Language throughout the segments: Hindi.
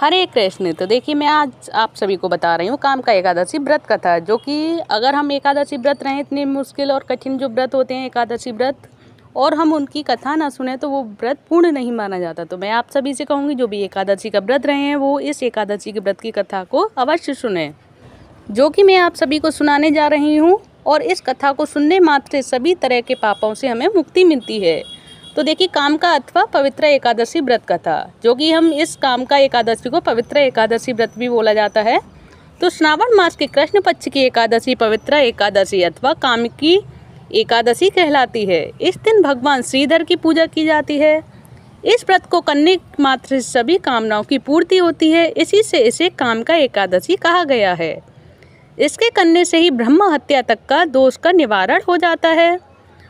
हरे कृष्ण। तो देखिए, मैं आज आप सभी को बता रही हूँ कामका एकादशी व्रत कथा, जो कि अगर हम एकादशी व्रत रहें, इतने मुश्किल और कठिन जो व्रत होते हैं एकादशी व्रत, और हम उनकी कथा ना सुने तो वो व्रत पूर्ण नहीं माना जाता। तो मैं आप सभी से कहूँगी, जो भी एकादशी का व्रत रहे हैं वो इस एकादशी के व्रत की कथा को अवश्य सुने, जो कि मैं आप सभी को सुनाने जा रही हूँ। और इस कथा को सुनने मात्र से सभी तरह के पापों से हमें मुक्ति मिलती है। तो देखिए, कामका अथवा पवित्र एकादशी व्रत कथा, जो कि हम इस कामका एकादशी को पवित्र एकादशी व्रत भी बोला जाता है। तो श्रावण मास के कृष्ण पक्ष की एकादशी पवित्र एकादशी अथवा कामकी एकादशी कहलाती है। इस दिन भगवान श्रीधर की पूजा की जाती है। इस व्रत को करने मात्र से सभी कामनाओं की पूर्ति होती है। इसी से इसे कामका एकादशी कहा गया है। इसके करने से ही ब्रह्म हत्या तक का दोष का निवारण हो जाता है।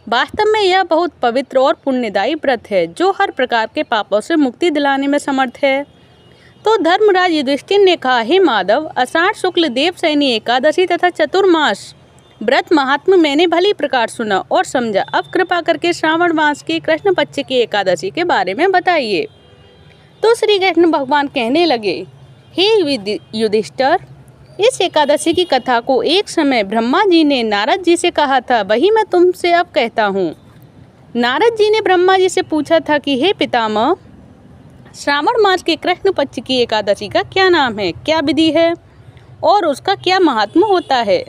वास्तव में यह बहुत पवित्र और पुण्यदायी व्रत है, जो हर प्रकार के पापों से मुक्ति दिलाने में समर्थ है। तो धर्मराज युधिष्ठिर ने कहा, हे माधव, आषाढ़ शुक्ल देवशयनी एकादशी तथा चतुर्मास व्रत महात्म्य मैंने भली प्रकार सुना और समझा। अब कृपा करके श्रावण मास के कृष्ण पक्ष की एकादशी के बारे में बताइए। तो श्री कृष्ण भगवान कहने लगे, हे युधिष्ठिर, इस एकादशी की कथा को एक समय ब्रह्मा जी ने नारद जी से कहा था, वही मैं तुमसे अब कहता हूँ। नारद जी ने ब्रह्मा जी से पूछा था कि हे पितामह, श्रावण मास के कृष्ण पक्ष की एकादशी का क्या नाम है, क्या विधि है और उसका क्या महात्म्य होता है।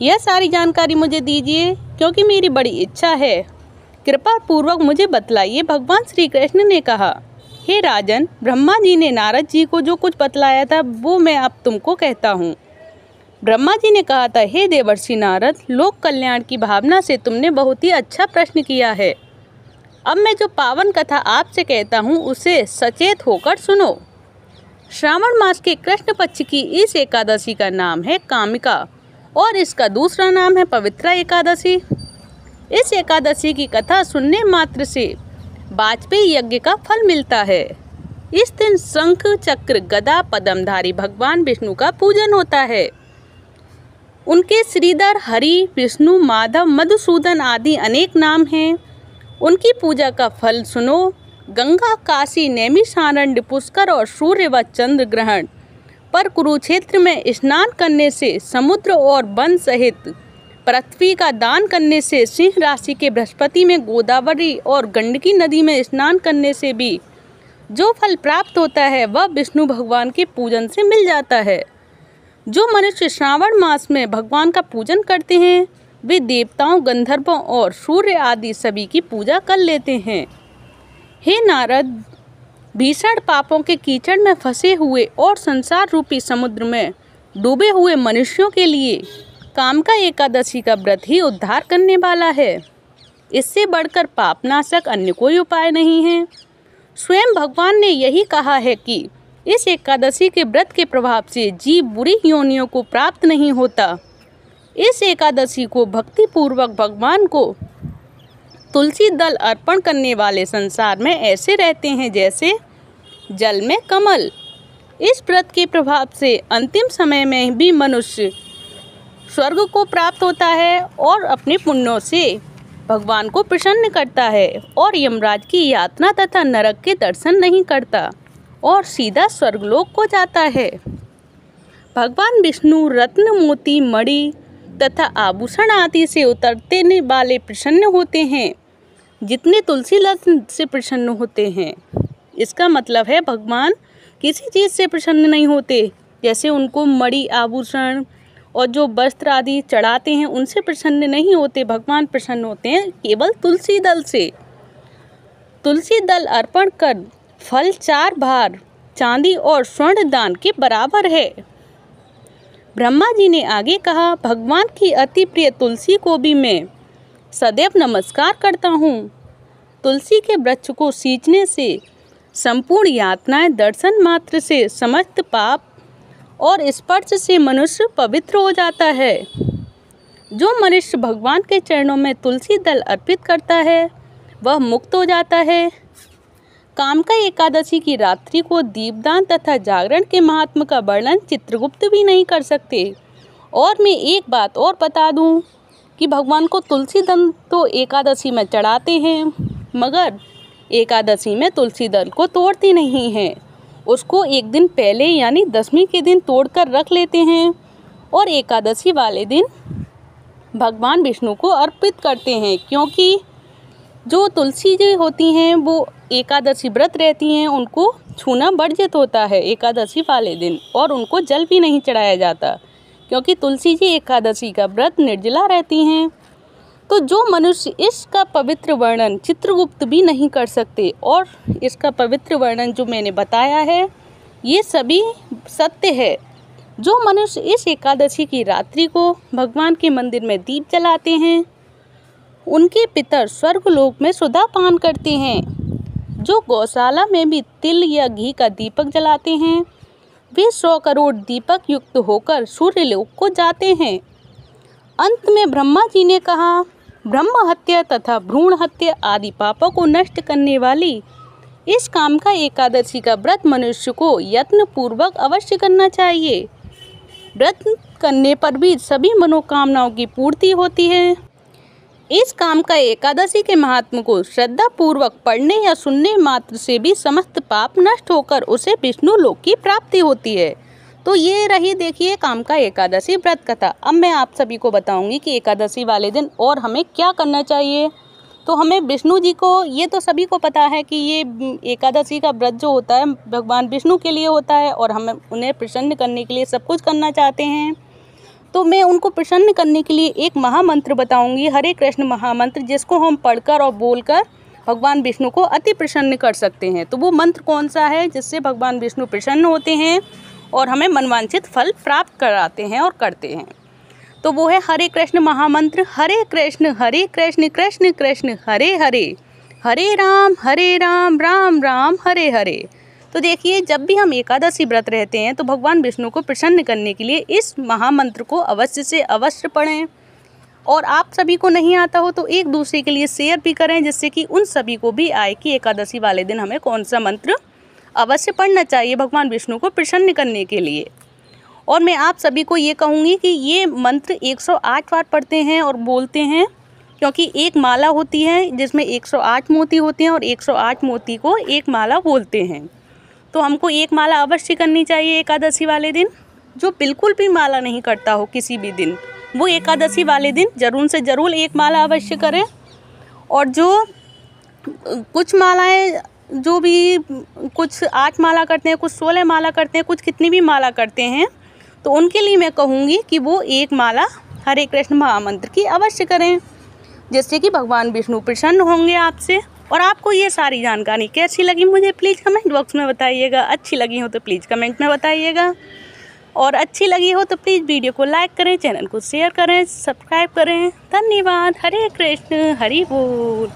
यह सारी जानकारी मुझे दीजिए, क्योंकि मेरी बड़ी इच्छा है। कृपा पूर्वक मुझे बतलाइए। भगवान श्री कृष्ण ने कहा, हे राजन, ब्रह्मा जी ने नारद जी को जो कुछ बतलाया था वो मैं अब तुमको कहता हूँ। ब्रह्मा जी ने कहा था, हे देवर्षि नारद, लोक कल्याण की भावना से तुमने बहुत ही अच्छा प्रश्न किया है। अब मैं जो पावन कथा आपसे कहता हूँ उसे सचेत होकर सुनो। श्रावण मास के कृष्ण पक्ष की इस एकादशी का नाम है कामिका और इसका दूसरा नाम है पवित्रा एकादशी। इस एकादशी की कथा सुनने मात्र से वाजपेयी यज्ञ का फल मिलता है। इस दिन शंख चक्र गदा पद्मधारी भगवान विष्णु का पूजन होता है। उनके श्रीधर, हरि, विष्णु, माधव, मधुसूदन आदि अनेक नाम हैं। उनकी पूजा का फल सुनो। गंगा, काशी, नैमिषारण्य, पुष्कर और सूर्य व चंद्र ग्रहण पर कुरुक्षेत्र में स्नान करने से, समुद्र और वन सहित पृथ्वी का दान करने से, सिंह राशि के बृहस्पति में गोदावरी और गंडकी नदी में स्नान करने से भी जो फल प्राप्त होता है वह विष्णु भगवान के पूजन से मिल जाता है। जो मनुष्य श्रावण मास में भगवान का पूजन करते हैं वे देवताओं, गंधर्वों और सूर्य आदि सभी की पूजा कर लेते हैं। हे नारद, भीषण पापों के कीचड़ में फंसे हुए और संसार रूपी समुद्र में डूबे हुए मनुष्यों के लिए कामका एकादशी का व्रत ही उद्धार करने वाला है। इससे बढ़कर पापनाशक अन्य कोई उपाय नहीं है। स्वयं भगवान ने यही कहा है कि इस एकादशी के व्रत के प्रभाव से जीव बुरी योनियों को प्राप्त नहीं होता। इस एकादशी को भक्ति पूर्वक भगवान को तुलसी दल अर्पण करने वाले संसार में ऐसे रहते हैं जैसे जल में कमल। इस व्रत के प्रभाव से अंतिम समय में भी मनुष्य स्वर्ग को प्राप्त होता है और अपने पुण्यों से भगवान को प्रसन्न करता है और यमराज की यातना तथा नरक के दर्शन नहीं करता और सीधा स्वर्गलोक को जाता है। भगवान विष्णु रत्न, मोती, मणि तथा आभूषण आदि से उतरने वाले प्रसन्न होते हैं, जितने तुलसी लता से प्रसन्न होते हैं। इसका मतलब है भगवान किसी चीज़ से प्रसन्न नहीं होते, जैसे उनको मणि, आभूषण और जो वस्त्र आदि चढ़ाते हैं उनसे प्रसन्न नहीं होते। भगवान प्रसन्न होते हैं केवल तुलसी दल से। तुलसी दल अर्पण कर फल 4 भार चांदी और स्वर्ण दान के बराबर है। ब्रह्मा जी ने आगे कहा, भगवान की अति प्रिय तुलसी को भी मैं सदैव नमस्कार करता हूँ। तुलसी के वृक्ष को सींचने से संपूर्ण यातनाएं, दर्शन मात्र से समस्त पाप और स्पर्श से मनुष्य पवित्र हो जाता है। जो मनुष्य भगवान के चरणों में तुलसी दल अर्पित करता है वह मुक्त हो जाता है। कामका एकादशी की रात्रि को दीपदान तथा जागरण के महात्म का वर्णन चित्रगुप्त भी नहीं कर सकते। और मैं एक बात और बता दूं कि भगवान को तुलसी दल तो एकादशी में चढ़ाते हैं, मगर एकादशी में तुलसी दल को तोड़ते नहीं हैं उसको एक दिन पहले यानी दशमी के दिन तोड़कर रख लेते हैं और एकादशी वाले दिन भगवान विष्णु को अर्पित करते हैं, क्योंकि जो तुलसी जी होती हैं वो एकादशी व्रत रहती हैं, उनको छूना वर्जित होता है एकादशी वाले दिन, और उनको जल भी नहीं चढ़ाया जाता क्योंकि तुलसी जी एकादशी का व्रत निर्जला रहती हैं। तो जो मनुष्य इसका पवित्र वर्णन चित्रगुप्त भी नहीं कर सकते, और इसका पवित्र वर्णन जो मैंने बताया है ये सभी सत्य है। जो मनुष्य इस एकादशी की रात्रि को भगवान के मंदिर में दीप जलाते हैं उनके पितर स्वर्गलोक में सुधा पान करते हैं। जो गौशाला में भी तिल या घी का दीपक जलाते हैं वे 100 करोड़ दीपक युक्त होकर सूर्यलोक को जाते हैं। अंत में ब्रह्मा जी ने कहा, ब्रह्म हत्या तथा भ्रूण हत्या आदि पापों को नष्ट करने वाली इस काम का एकादशी का व्रत मनुष्य को यत्न पूर्वक अवश्य करना चाहिए। व्रत करने पर भी सभी मनोकामनाओं की पूर्ति होती है। इस काम का एकादशी के महात्म को श्रद्धा पूर्वक पढ़ने या सुनने मात्र से भी समस्त पाप नष्ट होकर उसे विष्णु लोक की प्राप्ति होती है। तो ये रही देखिए काम का एकादशी व्रत कथा। अब मैं आप सभी को बताऊंगी कि एकादशी वाले दिन और हमें क्या करना चाहिए। तो हमें विष्णु जी को, ये तो सभी को पता है कि ये एकादशी का व्रत जो होता है भगवान विष्णु के लिए होता है और हम उन्हें प्रसन्न करने के लिए सब कुछ करना चाहते हैं। तो मैं उनको प्रसन्न करने के लिए एक महामंत्र बताऊंगी, हरे कृष्ण महामंत्र, जिसको हम पढ़कर और बोलकर भगवान विष्णु को अति प्रसन्न कर सकते हैं। तो वो मंत्र कौन सा है जिससे भगवान विष्णु प्रसन्न होते हैं और हमें मनवांछित फल प्राप्त कराते हैं और करते हैं। तो वो है हरे कृष्ण महामंत्र, हरे कृष्ण कृष्ण कृष्ण हरे हरे, हरे राम राम राम हरे हरे। तो देखिए जब भी हम एकादशी व्रत रहते हैं तो भगवान विष्णु को प्रसन्न करने के लिए इस महामंत्र को अवश्य से अवश्य पढ़ें, और आप सभी को नहीं आता हो तो एक दूसरे के लिए शेयर भी करें, जिससे कि उन सभी को भी आए कि एकादशी वाले दिन हमें कौन सा मंत्र अवश्य पढ़ना चाहिए भगवान विष्णु को प्रसन्न करने के लिए। और मैं आप सभी को ये कहूँगी कि ये मंत्र 108 बार पढ़ते हैं और बोलते हैं, क्योंकि एक माला होती है जिसमें 108 मोती होते हैं और 108 मोती को एक माला बोलते हैं। तो हमको एक माला अवश्य करनी चाहिए एकादशी वाले दिन। जो बिल्कुल भी माला नहीं करता हो किसी भी दिन, वो एकादशी वाले दिन जरूर से ज़रूर एक माला अवश्य करें। और जो कुछ मालाएं, जो भी कुछ 8 माला करते हैं, कुछ 16 माला करते हैं, कुछ कितनी भी माला करते हैं, तो उनके लिए मैं कहूँगी कि वो एक माला हरे कृष्ण महामंत्र की अवश्य करें, जिससे कि भगवान विष्णु प्रसन्न होंगे आपसे। और आपको ये सारी जानकारी कैसी लगी मुझे प्लीज़ कमेंट बॉक्स में बताइएगा। अच्छी लगी हो तो प्लीज़ कमेंट में बताइएगा, और अच्छी लगी हो तो प्लीज़ वीडियो को लाइक करें, चैनल को शेयर करें, सब्सक्राइब करें। धन्यवाद। हरे कृष्ण हरि बोल।